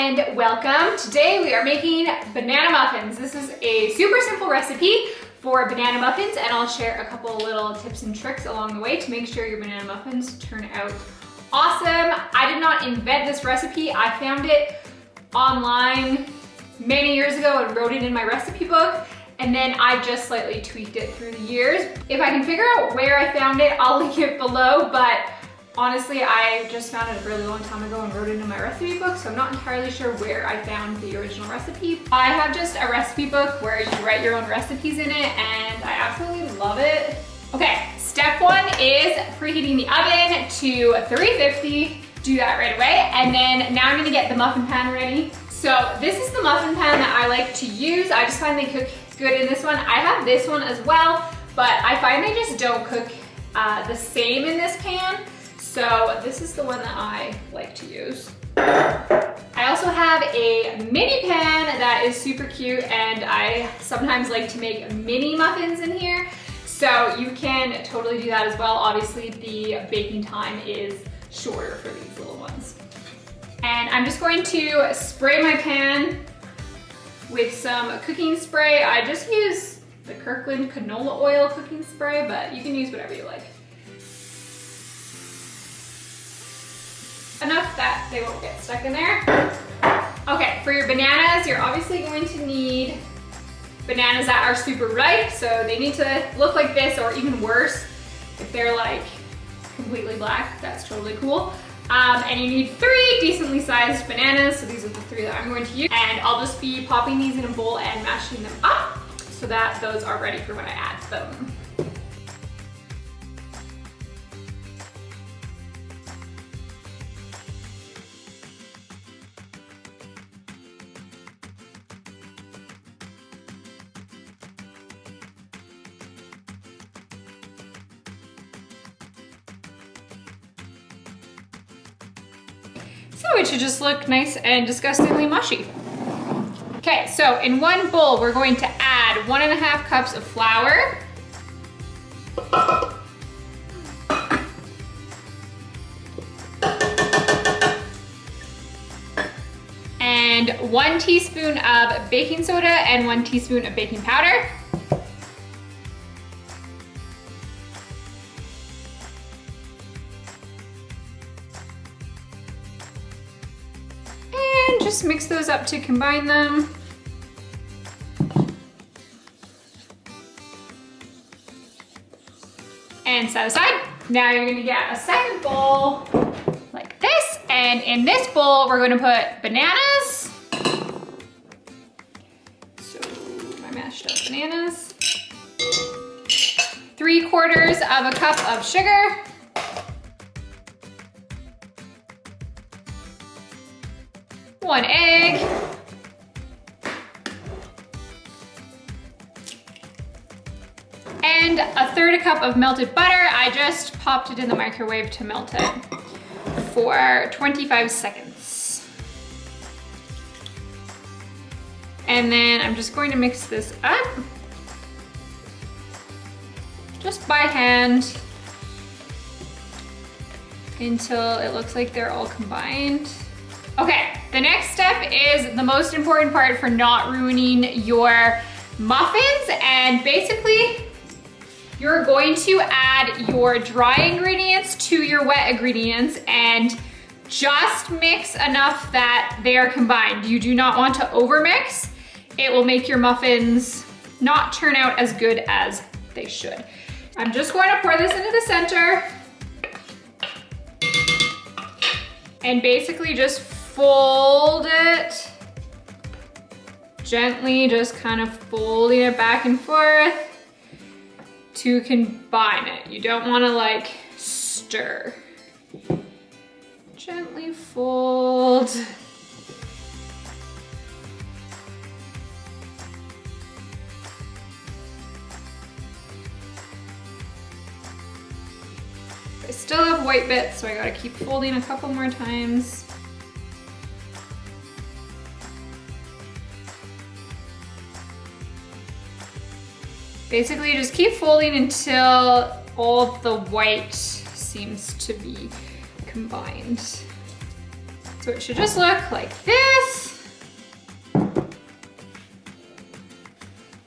and welcome. Today we are making banana muffins. This is a super simple recipe for banana muffins, and I'll share a couple little tips and tricks along the way to make sure your banana muffins turn out awesome. I did not invent this recipe. I found it online many years ago and wrote it in my recipe book, and then I just slightly tweaked it through the years. If I can figure out where I found it, I'll link it below, but honestly, I just found it a really long time ago and wrote it in my recipe book, so I'm not entirely sure where I found the original recipe. I have just a recipe book where you write your own recipes in it, and I absolutely love it. Okay, step one is preheating the oven to 350. Do that right away. And then now I'm gonna get the muffin pan ready. So this is the muffin pan that I like to use. I just find they cook good in this one. I have this one as well, but I find they just don't cook the same in this pan. So this is the one that I like to use. I also have a mini pan that is super cute, and I sometimes like to make mini muffins in here. So you can totally do that as well. Obviously the baking time is shorter for these little ones. And I'm just going to spray my pan with some cooking spray. I just use the Kirkland canola oil cooking spray, but you can use whatever you like. Enough that they won't get stuck in there. Okay, for your bananas, you're obviously going to need bananas that are super ripe, so they need to look like this, or even worse, if they're like completely black, that's totally cool. And you need 3 decently sized bananas, so these are the 3 that I'm going to use. And I'll just be popping these in a bowl and mashing them up so that those are ready for when I add them. So it should just look nice and disgustingly mushy. Okay, so in one bowl, we're going to add 1.5 cups of flour. And 1 teaspoon of baking soda and 1 teaspoon of baking powder. Just mix those up to combine them. And set aside. Now you're gonna get a second bowl like this, and in this bowl we're gonna put bananas. So my mashed up bananas. 3/4 of a cup of sugar. 1 egg, and 1/3 cup of melted butter. I just popped it in the microwave to melt it for 25 seconds. And then I'm just going to mix this up just by hand until it looks like they're all combined. Okay, the next step is the most important part for not ruining your muffins, and basically you're going to add your dry ingredients to your wet ingredients and just mix enough that they are combined. You do not want to overmix. It will make your muffins not turn out as good as they should. I'm just going to pour this into the center and basically just fold it gently, just kind of folding it back and forth to combine it. You don't want to like stir. Gently fold. I still have white bits, so I gotta keep folding a couple more times. Basically, just keep folding until all the white seems to be combined. So it should just look like this.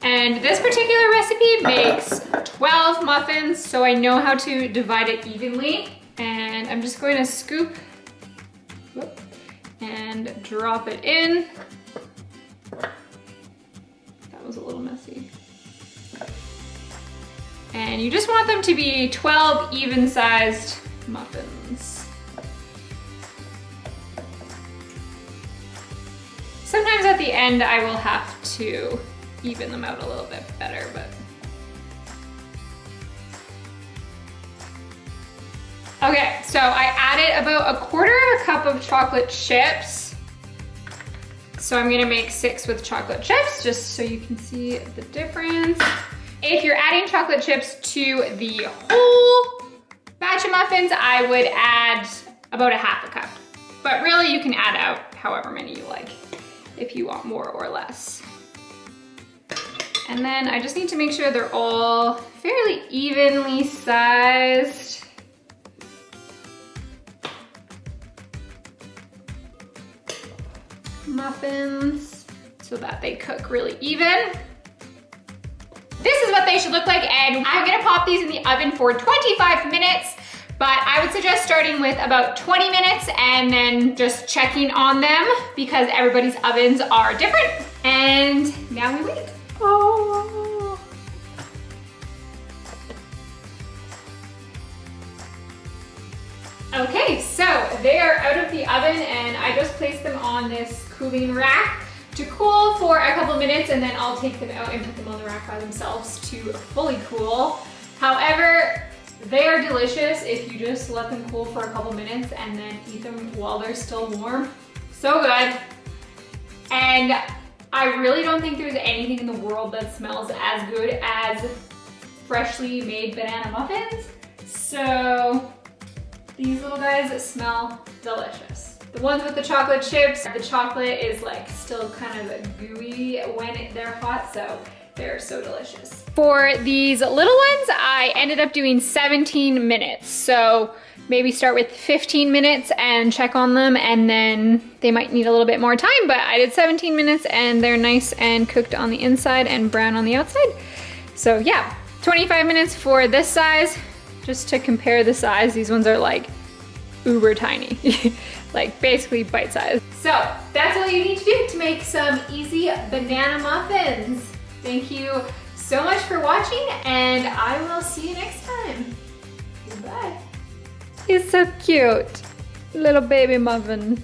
And this particular recipe makes 12 muffins, so I know how to divide it evenly. And I'm just going to scoop and drop it in. That was a little messy. And you just want them to be 12 even-sized muffins. Sometimes at the end I will have to even them out a little bit better, but. Okay, so I added about 1/4 cup of chocolate chips. So I'm gonna make 6 with chocolate chips, just so you can see the difference. If you're adding chocolate chips to the whole batch of muffins, I would add about 1/2 cup. But really you can add out however many you like, if you want more or less. And then I just need to make sure they're all fairly evenly sized. Muffins so that they cook really even. This is what they should look like, and I'm gonna pop these in the oven for 25 minutes, but I would suggest starting with about 20 minutes and then just checking on them because everybody's ovens are different. And now we wait. Oh. Okay, so they are out of the oven and I just placed them on this cooling rack to cool for a couple minutes, and then I'll take them out and put them on the rack by themselves to fully cool. However, they are delicious if you just let them cool for a couple minutes and then eat them while they're still warm. So good. And I really don't think there's anything in the world that smells as good as freshly made banana muffins. So these little guys smell delicious. The ones with the chocolate chips, the chocolate is like still kind of gooey when they're hot, so they're so delicious. For these little ones, I ended up doing 17 minutes. So maybe start with 15 minutes and check on them, and then they might need a little bit more time, but I did 17 minutes and they're nice and cooked on the inside and brown on the outside. So yeah, 25 minutes for this size. Just to compare the size, these ones are like uber tiny, like basically bite size. So that's all you need to do to make some easy banana muffins. Thank you so much for watching, and I will see you next time. Goodbye. He's so cute, little baby muffin.